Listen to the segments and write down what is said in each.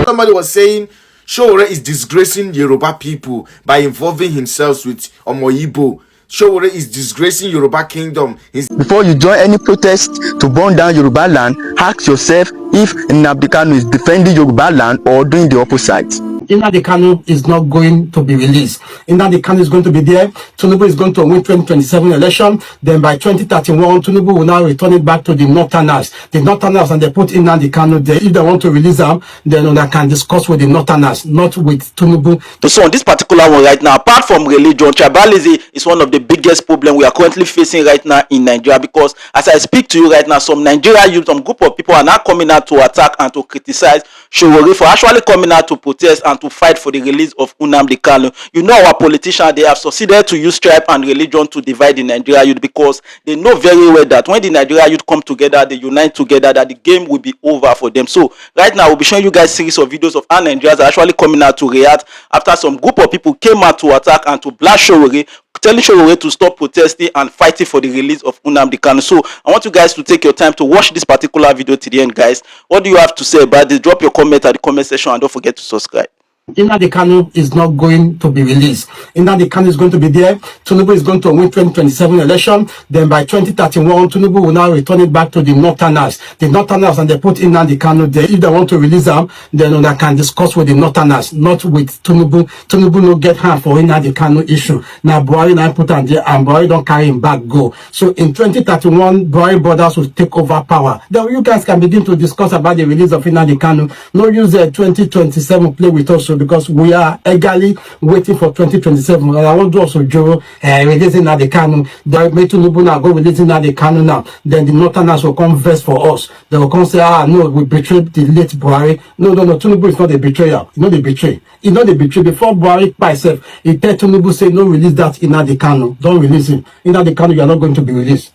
Somebody was saying Sowore is disgracing Yoruba people by involving himself with Omoyibo. Sowore is disgracing Yoruba kingdom. Before you join any protest to burn down Yoruba land, ask yourself if Nnamdi Kanu is defending Yoruba land or doing the opposite. Nnamdi Kanu is not going to be released. Nnamdi Kanu is going to be there. Tinubu is going to win 2027 election. Then by 2031, Tinubu will now return it back to the Northerners. The Northerners, and they put Nnamdi Kanu there. If they want to release them, then they can discuss with the Northerners, not with Tinubu. So on this particular one right now, apart from religion, tribalism is one of the biggest problems we are currently facing right now in Nigeria, because as I speak to you right now, some Nigeria youth, some group of people are now coming out to attack and to criticize Sowore for actually coming out to protest and to fight for the release of Nnamdi Kanu. You know, our politicians, they have succeeded to use tribe and religion to divide the Nigeria youth, because they know very well that when the Nigeria youth come together, they unite together, that the game will be over for them. So right now, we'll be showing you guys series of videos of how Nigerians are actually coming out to react after some group of people came out to attack and to blast Sowore, telling Sowore to stop protesting and fighting for the release of Nnamdi Kanu. So I want you guys to take your time to watch this particular video to the end, guys. What do you have to say about this? Drop your comment at the comment section and don't forget to subscribe. Nnamdi Kanu is not going to be released. Nnamdi Kanu is going to be there. Tinubu is going to win 2027 election. Then by 2031, Tinubu will now return it back to the Northerners. The Northerners, and they put Nnamdi Kanu there. If they want to release them, then they can discuss with the Northerners, not with Tinubu. Tinubu no get hand for Nnamdi Kanu issue. Now Buhari now put on there, and Buhari don't carry him back go. So in 2031, Buhari brothers will take over power. Then you guys can begin to discuss about the release of Nnamdi Kanu. No use 2027 play with us, because we are eagerly waiting for 2027. And I want to also Joe releasing Nnamdi Kanu. They may Tinubu now go releasing Nnamdi Kanu now. Then the Northerners will come verse for us. They will come say, no, we betrayed the late Buhari. No, Tinubu is not a betrayer. You know the betray. You know the betray. Before Buhari by himself, he tell Tinubu say, no, release that Nnamdi Kanu. Don't release him. Nnamdi Kanu, you are not going to be released.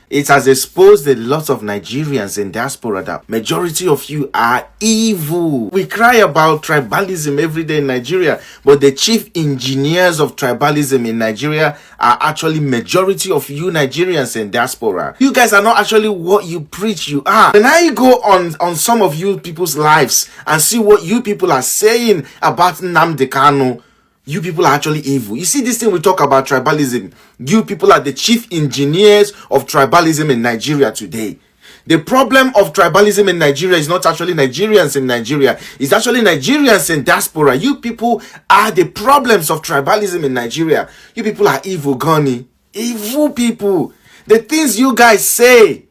It has exposed a lot of Nigerians in diaspora that majority of you are evil. We cry about tribalism every day in Nigeria, but the chief engineers of tribalism in Nigeria are actually majority of you Nigerians in diaspora. You guys are not actually what you preach you are. When I go on some of you people's lives and see what you people are saying about Nnamdi Kanu, you people are actually evil. You see this thing we talk about tribalism. You people are the chief engineers of tribalism in Nigeria today. The problem of tribalism in Nigeria is not actually Nigerians in Nigeria. It's actually Nigerians in diaspora. You people are the problems of tribalism in Nigeria. You people are evil, Goni. Evil people. The things you guys say.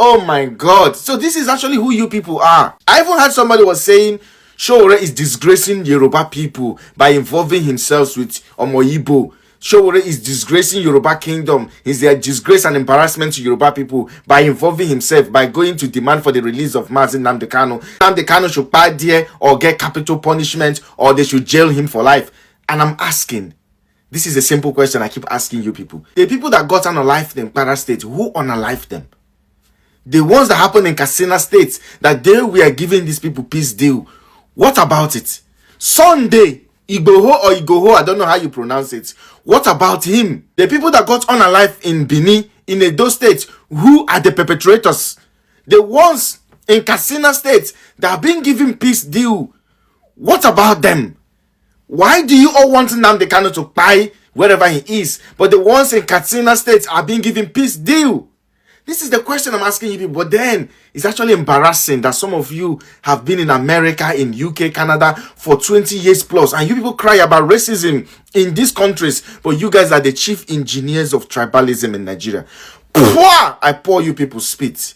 Oh my God. So this is actually who you people are. I even heard somebody was saying Sowore is disgracing Yoruba people by involving himself with Omoyibo. Sowore is disgracing Yoruba kingdom. He's a disgrace and embarrassment to Yoruba people by involving himself, by going to demand for the release of Nnamdi Kanu. Nnamdi Kanu should pay there or get capital punishment, or they should jail him for life. And I'm asking, this is a simple question I keep asking you people. The people that got unalived in Kwara State, who unalived them? The ones that happened in Katsina State, that they were giving these people peace deal. What about it? Sunday, Igboho, I don't know how you pronounce it. What about him? The people that got unalived in Benin, in Edo State, who are the perpetrators? The ones in Katsina State that have been given peace deal. What about them? Why do you all want Nnamdi Kanu to buy wherever he is, but the ones in Katsina State are being given peace deal? This is the question I'm asking you people. But then, it's actually embarrassing that some of you have been in America, in UK, Canada for 20 years plus. And you people cry about racism in these countries. But you guys are the chief engineers of tribalism in Nigeria. I pour you people spit.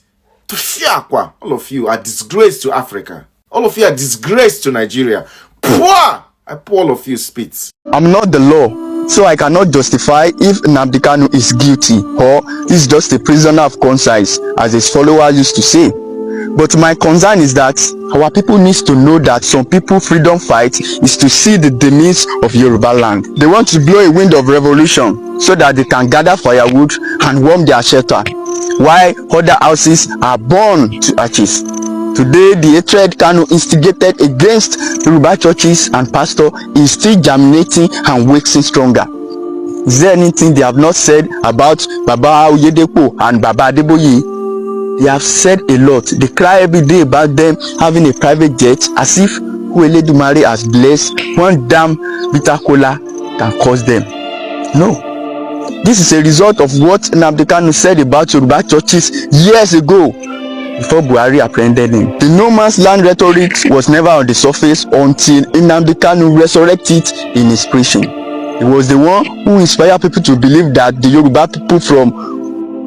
All of you are disgrace to Africa. All of you are disgrace to Nigeria. I pour all of you spit. I'm not the law, so I cannot justify if Nnamdi Kanu is guilty or is just a prisoner of conscience, as his followers used to say. But my concern is that our people need to know that some people freedom fight is to see the demise of Yoruba land. They want to blow a wind of revolution so that they can gather firewood and warm their shelter, while other houses are burned to ashes. Today, the hatred Kanu instigated against Yoruba churches and pastors is still germinating and waxing stronger. Is there anything they have not said about Baba Oyedepo and Baba Adeboye? They have said a lot. They cry every day about them having a private jet, as if who Eledumare has blessed, one damn bitter cola can cause them. No. This is a result of what Nnamdi Kanu said about Yoruba churches years ago before Buhari apprehended him. The no man's land rhetoric was never on the surface until Nnamdi Kanu resurrected it in his preaching. He was the one who inspired people to believe that the Yoruba people from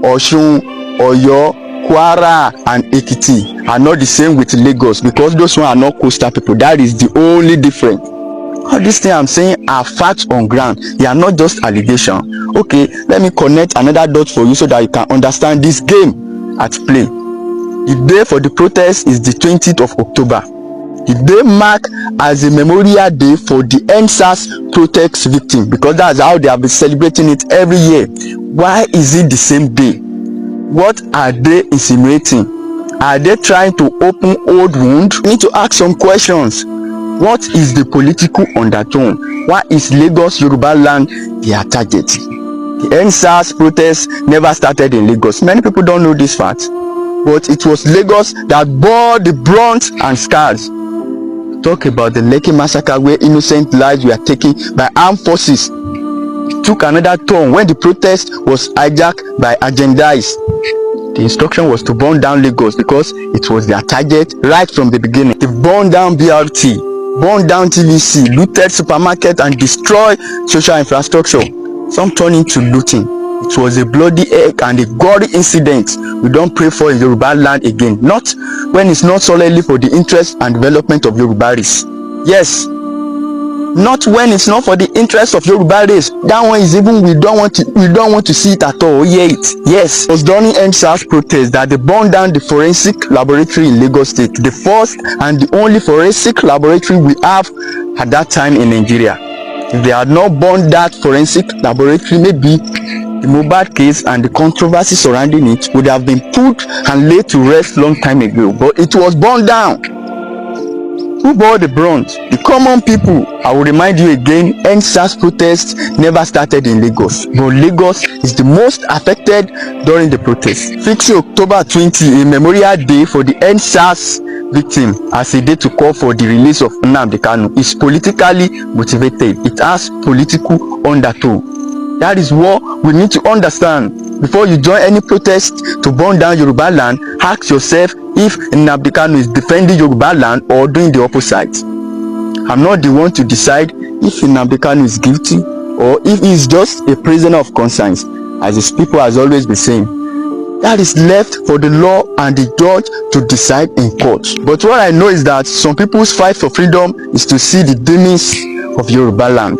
Osun, Oyo, Kwara and Ekiti are not the same with Lagos, because those ones are not coastal people. That is the only difference. All these things I'm saying are facts on ground. They are not just allegations. Okay, let me connect another dot for you so that you can understand this game at play. The day for the protest is the 20th of October. The day marked as a memorial day for the EndSARS protest victim, because that's how they have been celebrating it every year. Why is it the same day? What are they insinuating? Are they trying to open old wounds? We need to ask some questions. What is the political undertone? Why is Lagos Yoruba land their target? The EndSARS protest never started in Lagos. Many people don't know this fact, but it was Lagos that bore the brunt and scars. Talk about the Lekki massacre, where innocent lives were taken by armed forces. It took another turn when the protest was hijacked by agendas. The instruction was to burn down Lagos because it was their target right from the beginning. They burned down BRT, burned down TVC, looted supermarket and destroyed social infrastructure. Some turned into looting. It was a bloody egg and a gory incident we don't pray for in Yoruba land again. Not when it's not solely for the interest and development of Yoruba race. Yes, not when it's not for the interest of Yoruba race. That one is even we don't want to see it at all. Yes, it was during EndSARS protest that they burned down the forensic laboratory in Lagos State, the first and the only forensic laboratory we have at that time in Nigeria. If they had not burned that forensic laboratory, maybe the Mohbad case and the controversy surrounding it would have been put and laid to rest long time ago. But it was burned down. Who bore the brunt? The common people. I will remind you again, EndSARS protest never started in Lagos, but Lagos is the most affected during the protest. Fixing October 20, a memorial day for the EndSARS victim, as a day to call for the release of Nnamdi Kanu, is politically motivated. It has political undertone. That is what we need to understand. Before you join any protest to burn down Yoruba land, ask yourself if Nnamdi Kanu is defending Yoruba land or doing the opposite. I'm not the one to decide if Nnamdi Kanu is guilty or if he is just a prisoner of conscience, as his people has always been saying. That is left for the law and the judge to decide in court. But what I know is that some people's fight for freedom is to see the demons of Yoruba land.